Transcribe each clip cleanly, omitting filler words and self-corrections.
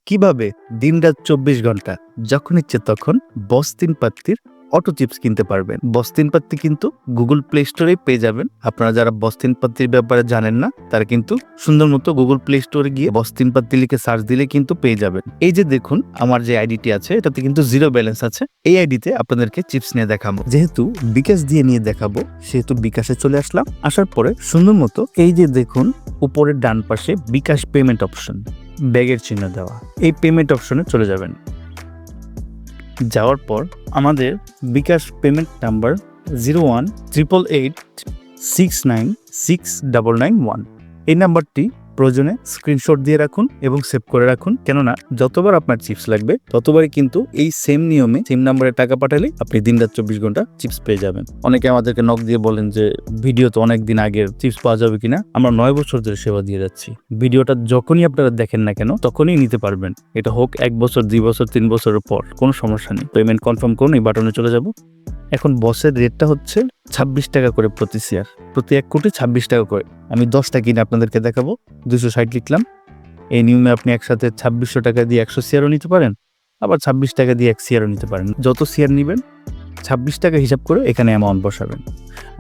কিভাবে দিনরাত 24 ঘন্টা যখন ইচ্ছে তখন বস তিন পাত্তির অটো চিপস কিনতে পারবেন। বস তিন পাত্তি কিন্তু গুগল প্লে স্টোরে পেয়ে যাবেন। আপনারা যারা বস তিন পাত্তির ব্যাপারে জানেন না তারা কিন্তু সুন্দর মতো গুগল প্লে স্টোরে গিয়ে বস তিন পাত্তি লিখে সার্চ দিলে কিন্তু পেয়ে যাবেন। এই যে দেখুন আমার যে আইডিটি আছে এটাতে কিন্তু 0 ব্যালেন্স আছে। এই আইডিতে আপনাদেরকে চিপস নিয়ে দেখাবো। যেহেতু বিকাশ দিয়ে নিয়ে দেখাবো সেহেতু বিকাশে চলে আসলাম। আসার পরে সুন্দর মতো এই যে দেখুন উপরের ডান পাশে বিকাশ পেমেন্ট অপশন, ব্যাগের চিহ্ন দেওয়া, এই পেমেন্ট অপশনে চলে যাবেন। যাওয়ার পর আমাদের বিকাশ পেমেন্ট নাম্বার 018886969991 এই নাম্বারটি প্রয়োজনে স্ক্রিনশট দিয়ে রাখুন এবং সেভ করে রাখুন। কেননা যতবার আপনার চিপস লাগবে ততবারই কিন্তু এই সেম নিয়মে সেম নাম্বারে টাকা পাঠালে আপনি দিনরাত 24 ঘন্টা চিপস পেয়ে যাবেন। অনেকে আমাদেরকে নক দিয়ে বলেন যে ভিডিও তো অনেক দিন আগের, চিপস পাওয়া যাবে কিনা। আমরা 9 বছর ধরে সেবা দিয়ে যাচ্ছি। ভিডিওটা যখনই আপনারা দেখেন না কেন তখনই নিতে পারবেন। এটা হোক 1 বছর, 2 বছর, 3 বছরের পর, কোনো সমস্যা নেই। পেমেন্ট কনফার্ম করুন, এই বাটনে চলে যাব। এখন বসের রেটটা হচ্ছে 26 টাকা করে প্রতি শেয়ার, প্রতি 1 কোটি 26 টাকা করে। আমি 10টা কিনে আপনাদেরকে দেখাবো। 260 লিখলাম। এই নিয়মে আপনি একসাথে 2600 টাকা দিয়ে 100 শেয়ারও নিতে পারেন, আবার 26 টাকা দিয়ে 1 শেয়ারও নিতে পারেন। যত শেয়ার নেবেন 26 টাকা হিসাব করে এখানে অ্যামাউন্ট বসাবেন।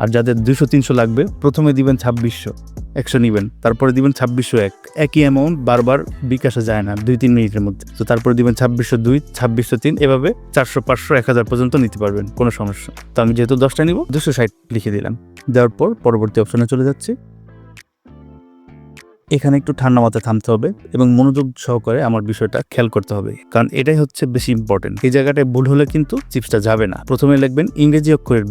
আর যাদের 200-300 লাগবে প্রথমে দিবেন 2600, 100 নিবেন, তারপরে দিবেন 2601। একই অ্যামাউন্ট বারবার বিকাশে যায় না 2-3 মিনিটের মধ্যে। তো তারপরে দিবেন 2602, 2603, এভাবে 400, 500, 1000 পর্যন্ত নিতে পারবেন, কোনো সমস্যা। তো আমি যেহেতু 10টা নিব 260 লিখে দিলাম। দেওয়ার পর পরবর্তী অপশনে চলে যাচ্ছি। এখানে একটু ঠান্ডা মাথায় থামতে হবে এবং মনোযোগ সহকারে আমার বিষয়টা খেয়াল করতে হবে, কারণ এটাই হচ্ছে বেশি ইম্পর্টেন্ট। এই জায়গাটায় ভুল হলে কিন্তু চিপসটা যাবে না। প্রথমে লিখবেন ইংরেজি অক্ষরের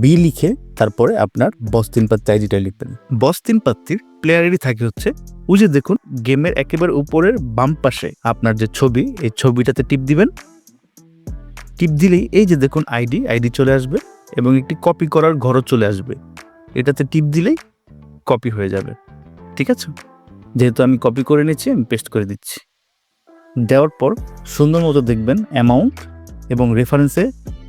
বি লিখে তারপরে আপনার বস তিন পাত্তি আইডিটা লিখবেন। বস তিন পাত্তির প্লেয়ার আইডি থাকে হচ্ছে ওই যে দেখুন গেমের একেবারে উপরের বাম পাশে আপনার যে ছবি, এই ছবিটাতে টিপ দিবেন। টিপ দিলেই এই যে দেখুন আইডি চলে আসবে এবং একটি কপি করার ঘরও চলে আসবে। এটাতে টিপ দিলেই কপি হয়ে যাবে। ঠিক আছে, যেহেতু আমি কপি করে নিচ্ছি আমি পেস্ট করে দিচ্ছি। দেওয়ার পর সুন্দর মতো দেখবেন অ্যামাউন্ট এবং রেফারেন্সে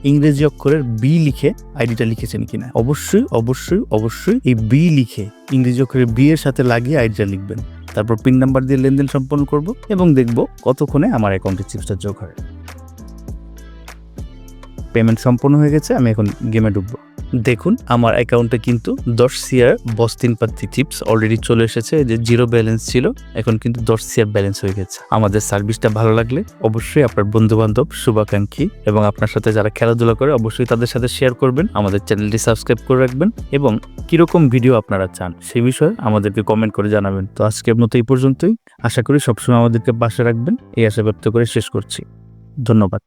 ইংরেজি অক্ষরের বি লিখে আইডিটা লিখেছেন কিনা। অবশ্যই অবশ্যই অবশ্যই এই বি লিখে ইংরেজি অক্ষরের বি এর সাথে লাগিয়ে আইডিটা লিখবেন। তারপর পিন নাম্বার দিয়ে লেনদেন সম্পন্ন করব এবং দেখব কতক্ষণে আমার অ্যাকাউন্টে চিপসটা যোগ হয়। পেমেন্ট সম্পন্ন হয়ে গেছে, আমি এখন গেমে ঢুকবো। দেখুন আমার অ্যাকাউন্টে কিন্তু 10 শেয়ার বস তিন পাত্তি চিপস অলরেডি চলে এসেছে। যে 0 ব্যালেন্স ছিল এখন কিন্তু 10 শেয়ার ব্যালেন্স হয়ে গেছে। আমাদের সার্ভিসটা ভালো লাগলে অবশ্যই আপনার বন্ধু বান্ধব, শুভাকাঙ্ক্ষী এবং আপনার সাথে যারা খেলাধুলা করে অবশ্যই তাদের সাথে শেয়ার করবেন। আমাদের চ্যানেলটি সাবস্ক্রাইব করে রাখবেন এবং কিরকম ভিডিও আপনারা চান সেই বিষয়ে আমাদেরকে কমেন্ট করে জানাবেন। তো আজকের মতো এই পর্যন্তই। আশা করি সবসময় আমাদেরকে পাশে রাখবেন, এই আশা ব্যক্ত করে শেষ করছি। ধন্যবাদ।